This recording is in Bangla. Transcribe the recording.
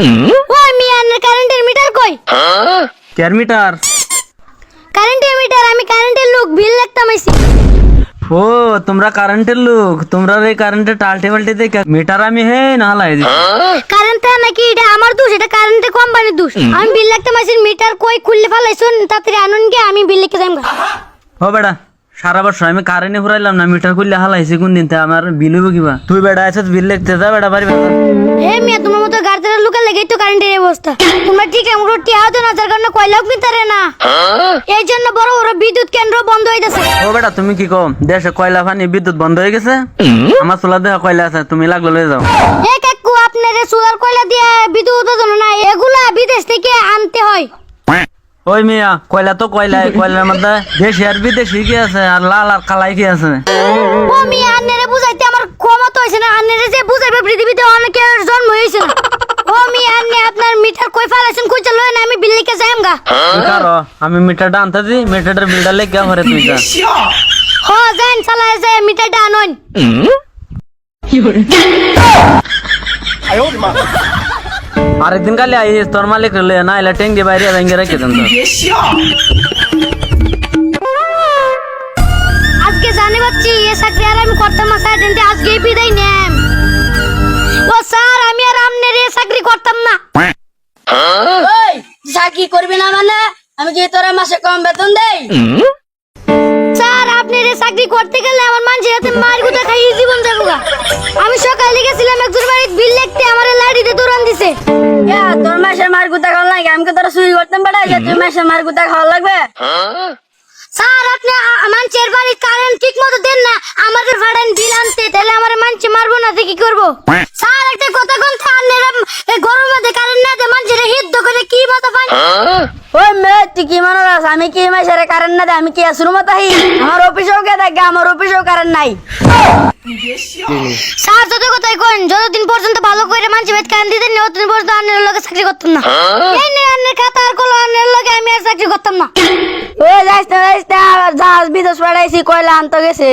ওই মিয়ানের কারেন্টের মিটার কই? Care metre? কারেন্টের মিটার, আমি কারেন্টের লোক, বিল লিখতাম আইছি। ও তোমরা কারেন্টের লোক, তোমরা এই কারেন্টের টাল্টে পাল্টে দেখে মিটার আমি হে না হালাই দিছি। কারেন্ট নাকি এটা আমার দোষ, এটা কারেন্টের কোম্পানির দোষ। আমি বিল লিখতাম আইছি, মিটার কই খুললে ফেলাইছুন, তাড়াতাড়ি আনুন গে, আমি বিল লিখে যাইম গা। ও বেটা সারা বছর আমি কারেন্টে ফুরাইলাম না, মিটার খুললে হালাইছি কোন দিন আমার বিল হইব কিবা? তুই বেটা আছিস বিল লিখতে যা বেটা বাড়ি বেটা। হে মিয়া, তোমার মতো গার্জেনের লোকের লাগেই তো কারেন্টের অবস্থা। তোমরা ঠিক এমন টিয়া হতো না, যার কারণে কয়লাও কিনতে পারে না। এই জন্য বড় বড় বিদ্যুৎ কেন্দ্র বন্ধ হয়ে যাচ্ছে। ও বেটা তুমি কি কম, দেশে কয়লা পানি বিদ্যুৎ বন্ধ হয়ে গেছে? আমার চুলা দেওয়া কয়লা আছে, তুমি লাগলো লয়ে যাও। হে কাকু, আপনার সোলার কয়লা দিয়ে বিদ্যুৎ উৎপাদন না, এগুলা বিদেশ থেকে আনতে হয়। ওই মিয়া কয়লা তো কয়লাই, কয়লার মধ্যে দেশি আর বিদেশি কি আছে, আর লাল আর কালাই কি আছে? ও মিয়া, আন্নারে বুঝাইতে আমার ক্ষমতা হইছে না। আন্নারে যে বুঝাইবে পৃথিবীতে অনেকের জন্ম হইছে না। ও মিয়া, আন্নে আপনার মিটার কই ফালাইছেন, কই চলো না, আমি বিল লিখে যাইম গা। কারো আমি মিটারটা আনতে দি, মিটারের বিলটা লেগে ঘরে তুই যা। হ যাইন, চালায় যায় মিটারটা আনন। আরেকদিন কালে আইস তোর মালিক রে না এলা টেঙ্গি বাইরে ভেঙে রেখে দেন তো। আজকে জানি পাচ্ছি এ চাকরি আর আমি করতাম না, স্যার দিনতে আজকেই বিদায় নেম। ও স্যার, আমি আর আপনার এ চাকরি করতাম না। ওই চাকরি করবি না মানে আমি কি তোরা মাসে কম বেতন দেই? স্যার, আপনার এ চাকরি করতে গেলে আমার মানুষের হাতে মার গুতা খাই জীবন যাবো গা। আমি সকালে গেছিলাম একজন বাড়িতে বিল লিখতে, আমার লাড়িতে দৌড়ান দিছে। তোর মাসে মার গুতা খাওয়া লাগে, আমি কি তোরা চুরি করতাম বেড়া যে তুই মাসে মার গুতা খাওয়া লাগবে? স্যার, আপনি মানুষের বাড়ি কারেন্ট ঠিক মতো দেন না, আমাদের ভাড়ান বিল আনতে, তাহলে আমার মানুষ মারবো না তো কি করবো? স্যার, একটা কথা কোন গরমের মধ্যে কারেন্ট না দে মানুষের হিদ্ধ করে কি মতো পান? ওই মেয়ে তুই কি মনে রাখ, আমি কি মাসের কারেন্ট না দে, আমি কি আসুর মতো আহি? আমার অফিসেও কে দেখে, আমার অফিসেও কারেন্ট নাই। স্যার, যত কথাই কোন, যতদিন পর্যন্ত ভালো করে মানুষ বেদ কারেন্ট দিতেন না, ততদিন পর্যন্ত আন্নের লগে চাকরি করতাম না। এই নে আন্নের খাতা আর কলম, আন্নের লগে আমি আর চাকরি করতাম না। ওই যাইস না জাহাজ বিদেশ পাঠাইছি, কয়লা আনতে গেছে।